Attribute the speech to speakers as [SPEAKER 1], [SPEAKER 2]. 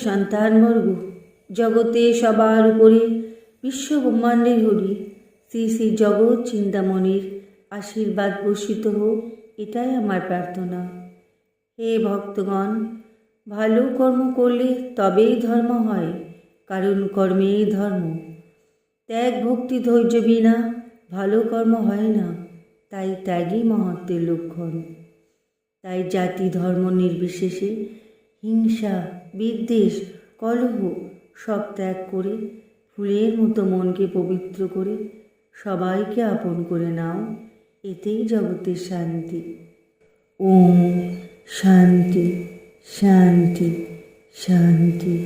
[SPEAKER 1] সন্তানবর্গ, জগতে সবার উপরে বিশ্বব্রহ্মাণ্ডের হরি শ্রী শ্রী জগৎ চিন্তামণির আশীর্বাদ বর্ষিত হোক, এটাই আমার প্রার্থনা। হে ভক্তগণ, ভালো কর্ম করলে তবেই ধর্ম হয়, কারণ কর্মেই ধর্ম। ত্যাগ ভক্তি ধৈর্য বিনা ভালো কর্ম হয় না, তাই ত্যাগই মহত্বের লক্ষণ। তাই জাতি ধর্ম নির্বিশেষে হিংসা বিদ্বেষ কলহ সব ত্যাগ করে ফুলের মতো মনকে পবিত্র করে সবাইকে আপন করে নাও, এতেই জগতের শান্তি। ওম শান্তি শান্তি শান্তি।